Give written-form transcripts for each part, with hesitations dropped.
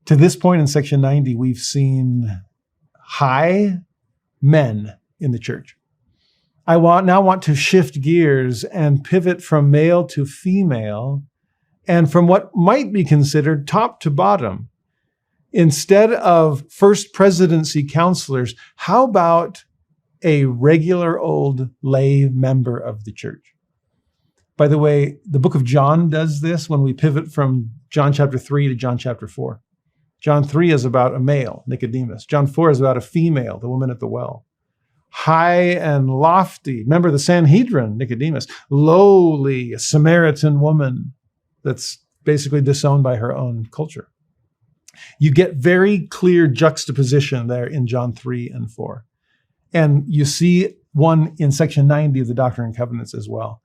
To this point in section 90, we've seen high men in the church. I now want to shift gears and pivot from male to female and from what might be considered top to bottom. Instead of first presidency counselors, how about a regular old lay member of the church? By the way, the book of John does this when we pivot from John chapter 3 to John chapter 4. John 3 is about a male, Nicodemus. John 4 is about a female, the woman at the well. High and lofty, remember the Sanhedrin, Nicodemus. Lowly, a Samaritan woman that's basically disowned by her own culture. You get very clear juxtaposition there in John 3 and 4. And you see one in section 90 of the Doctrine and Covenants as well,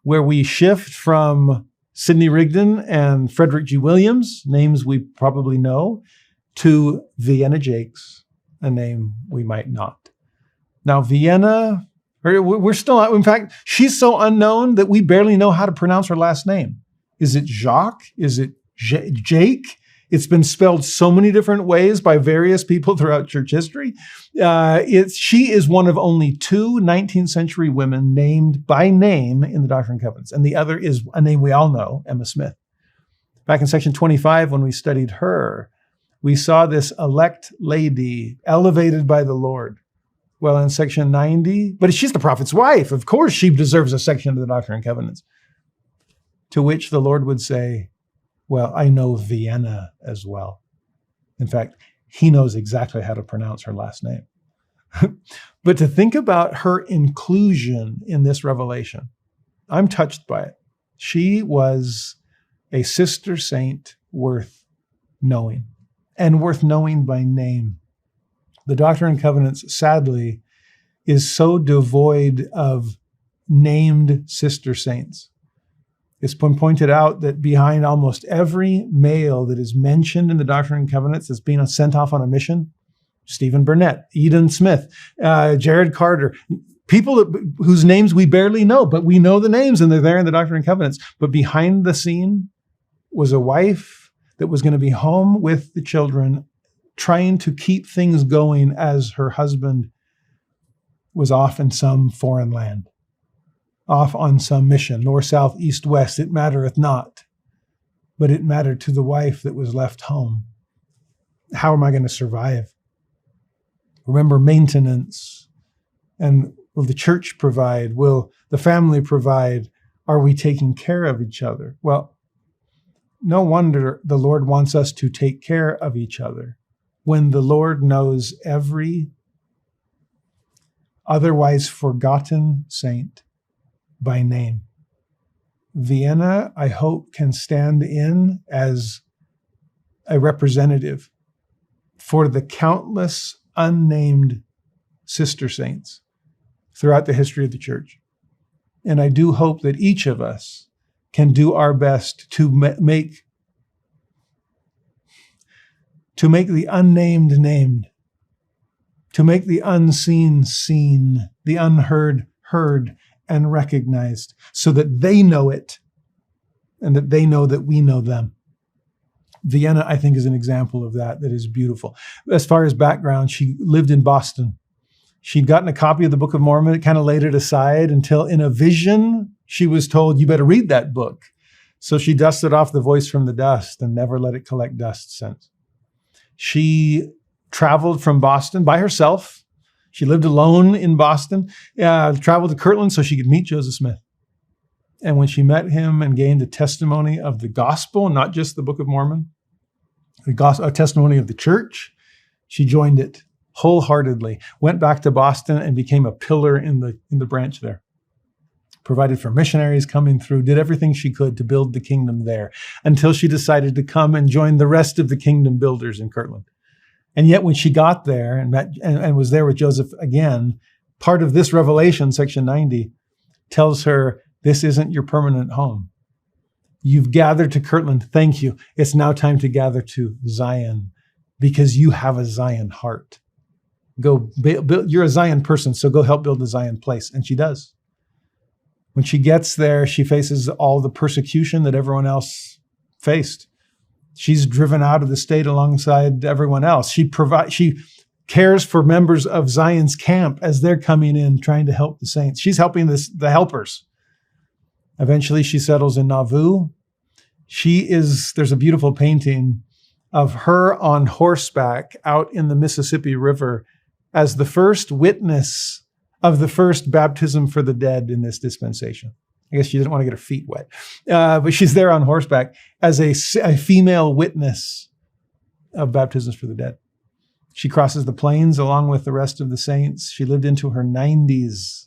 where we shift from Sidney Rigdon and Frederick G. Williams, names we probably know, to Vienna Jaques, a name we might not. Now, Vienna, we're still, in fact, she's so unknown that we barely know how to pronounce her last name. Is it Jacques? Is it Jake? It's been spelled so many different ways by various people throughout church history. She is one of only two 19th century women named by name in the Doctrine and Covenants. And the other is a name we all know, Emma Smith. Back in section 25, when we studied her, we saw this elect lady elevated by the Lord. Well, in section 90, but she's the prophet's wife. Of course, she deserves a section of the Doctrine and Covenants. To which the Lord would say, well, I know Vienna as well. In fact, he knows exactly how to pronounce her last name. But to think about her inclusion in this revelation, I'm touched by it. She was a sister saint worth knowing, and worth knowing by name. The Doctrine and Covenants, sadly, is so devoid of named sister saints. It's been pointed out that behind almost every male that is mentioned in the Doctrine and Covenants as being sent off on a mission, Stephen Burnett, Eden Smith, Jared Carter, people whose names we barely know, but we know the names and they're there in the Doctrine and Covenants. But behind the scene was a wife that was going to be home with the children, trying to keep things going as her husband was off in some foreign land. Off on some mission, north, south, east, west, it mattereth not. But it mattered to the wife that was left home. How am I going to survive? Remember, maintenance. And will the church provide? Will the family provide? Are we taking care of each other? Well, no wonder the Lord wants us to take care of each other when the Lord knows every otherwise forgotten saint by name. Vienna, I hope, can stand in as a representative for the countless unnamed sister saints throughout the history of the church. And I do hope that each of us can do our best to make the unnamed named, to make the unseen seen, the unheard heard, and recognized, so that they know it and that they know that we know them. Vienna, I think, is an example of that is beautiful. As far as background, she lived in Boston. She'd gotten a copy of the Book of Mormon. It kind of laid it aside until in a vision, she was told, you better read that book. So she dusted off the voice from the dust and never let it collect dust since. She traveled from Boston by herself. She lived alone in Boston, traveled to Kirtland so she could meet Joseph Smith. And when she met him and gained a testimony of the gospel, not just the Book of Mormon, a testimony of the church, she joined it wholeheartedly, went back to Boston and became a pillar in the branch there. Provided for missionaries coming through, did everything she could to build the kingdom there until she decided to come and join the rest of the kingdom builders in Kirtland. And yet when she got there and met and was there with Joseph again, part of this revelation, section 90, tells her, this isn't your permanent home. You've gathered to Kirtland. Thank you. It's now time to gather to Zion because you have a Zion heart. Go build, you're a Zion person, so go help build the Zion place. And she does. When she gets there, she faces all the persecution that everyone else faced. She's driven out of the state alongside everyone else. She cares for members of Zion's camp as they're coming in trying to help the saints. She's helping the helpers. Eventually, she settles in Nauvoo. There's a beautiful painting of her on horseback out in the Mississippi River as the first witness of the first baptism for the dead in this dispensation. I guess she didn't want to get her feet wet. But she's there on horseback as a female witness of baptisms for the dead. She crosses the plains along with the rest of the saints. She lived into her 90s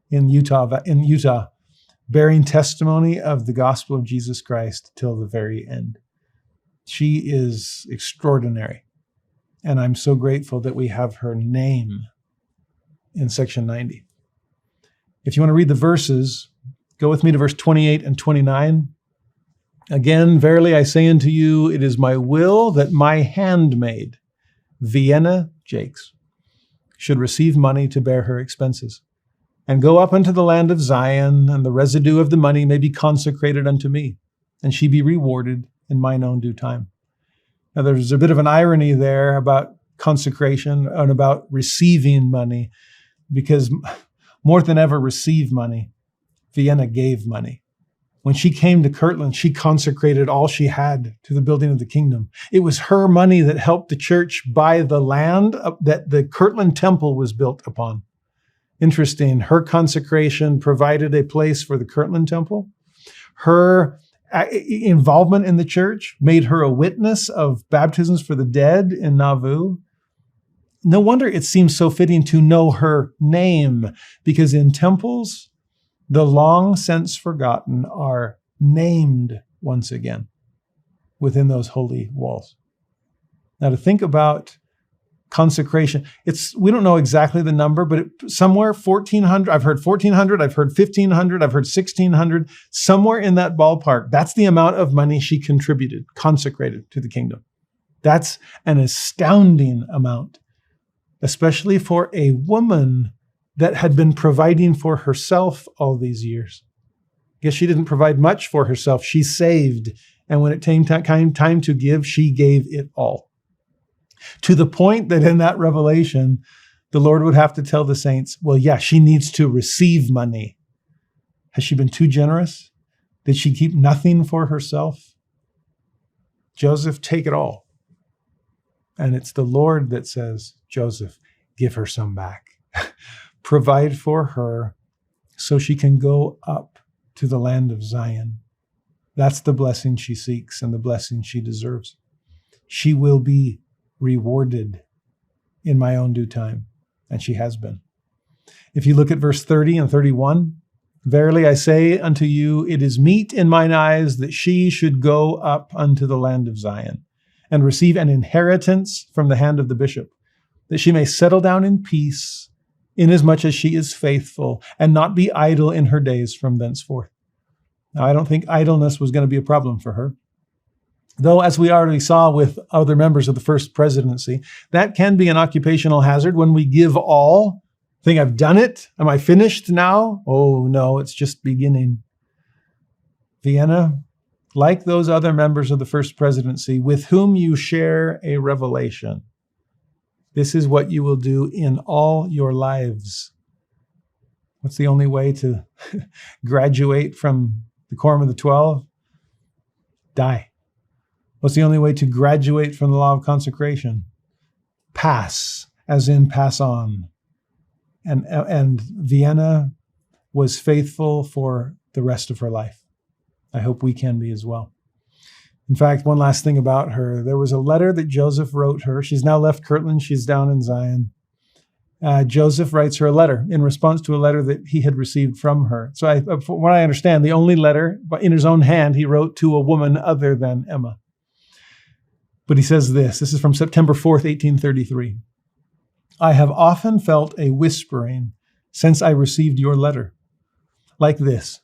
in Utah, bearing testimony of the gospel of Jesus Christ till the very end. She is extraordinary. And I'm so grateful that we have her name in section 90. If you want to read the verses, go with me to verse 28 and 29. Again, verily I say unto you, it is my will that my handmaid, Vienna Jaques, should receive money to bear her expenses, and go up unto the land of Zion, and the residue of the money may be consecrated unto me, and she be rewarded in mine own due time. Now, there's a bit of an irony there about consecration and about receiving money, because more than ever receive money, Vienna gave money. When she came to Kirtland, she consecrated all she had to the building of the kingdom. It was her money that helped the church buy the land that the Kirtland temple was built upon. Interesting. Her consecration provided a place for the Kirtland temple. Her involvement in the church made her a witness of baptisms for the dead in Nauvoo. No wonder it seems so fitting to know her name, because in temples, the long since forgotten are named once again within those holy walls. Now, to think about consecration, we don't know exactly the number, but somewhere 1,400, I've heard 1,400, I've heard 1,500, I've heard 1,600, somewhere in that ballpark. That's the amount of money she contributed, consecrated to the kingdom. That's an astounding amount, especially for a woman that had been providing for herself all these years. I guess she didn't provide much for herself. She saved. And when it came time to give, she gave it all. To the point that in that revelation, the Lord would have to tell the saints, well, yeah, she needs to receive money. Has she been too generous? Did she keep nothing for herself? Joseph, take it all. And it's the Lord that says, Joseph, give her some back. Provide for her so she can go up to the land of Zion. That's the blessing she seeks and the blessing she deserves. She will be rewarded in my own due time, and she has been. If you look at verse 30 and 31, verily I say unto you, it is meet in mine eyes that she should go up unto the land of Zion and receive an inheritance from the hand of the bishop, that she may settle down in peace, inasmuch as she is faithful, and not be idle in her days from thenceforth. Now, I don't think idleness was going to be a problem for her. Though, as we already saw with other members of the first presidency, that can be an occupational hazard when we give all. Think, I've done it? Am I finished now? Oh, no, it's just beginning. Vienna, like those other members of the first presidency with whom you share a revelation, this is what you will do in all your lives. What's the only way to graduate from the quorum of the 12? Die. What's the only way to graduate from the law of consecration? Pass, as in pass on. And Vienna was faithful for the rest of her life. I hope we can be as well. In fact, one last thing about her. There was a letter that Joseph wrote her. She's now left Kirtland. She's down in Zion. Joseph writes her a letter in response to a letter that he had received from her. So from what I understand, the only letter in his own hand he wrote to a woman other than Emma. But he says this. This is from September 4th, 1833. I have often felt a whispering since I received your letter, like this.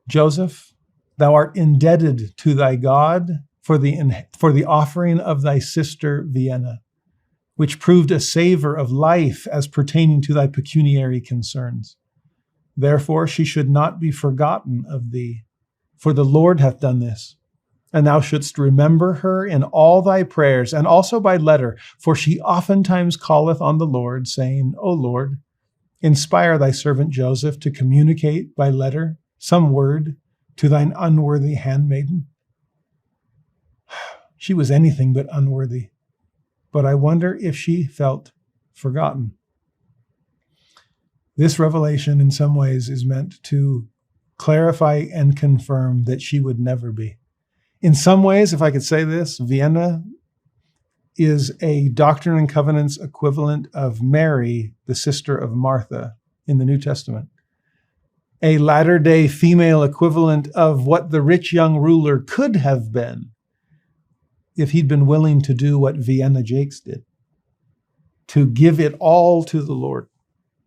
Joseph, thou art indebted to thy God for the offering of thy sister Vienna, which proved a savor of life as pertaining to thy pecuniary concerns. Therefore she should not be forgotten of thee, for the Lord hath done this. And thou shouldst remember her in all thy prayers, and also by letter, for she oftentimes calleth on the Lord, saying, O Lord, inspire thy servant Joseph to communicate by letter some word to thine unworthy handmaiden. She was anything but unworthy, but I wonder if she felt forgotten. This revelation, in some ways, is meant to clarify and confirm that she would never be. In some ways, if I could say this, Vienna is a Doctrine and Covenants equivalent of Mary, the sister of Martha, in the New Testament. A latter-day female equivalent of what the rich young ruler could have been if he'd been willing to do what Vienna Jaques did, to give it all to the Lord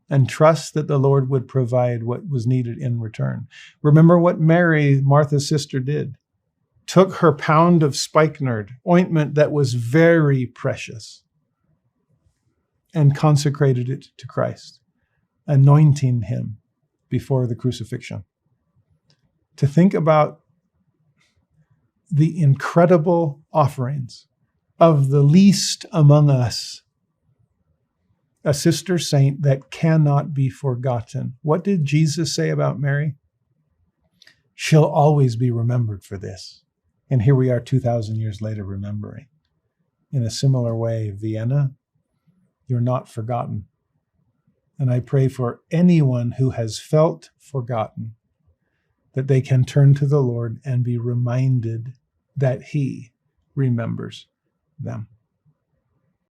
and trust that the Lord would provide what was needed in return. Remember what Mary, Martha's sister, did. Took her pound of spikenard, ointment that was very precious, and consecrated it to Christ, anointing him before the crucifixion. To think about the incredible offerings of the least among us, a sister saint that cannot be forgotten. What did Jesus say about Mary? She'll always be remembered for this. And here we are 2,000 years later remembering. In a similar way, Vienna, you're not forgotten. And I pray for anyone who has felt forgotten that they can turn to the Lord and be reminded that he remembers them.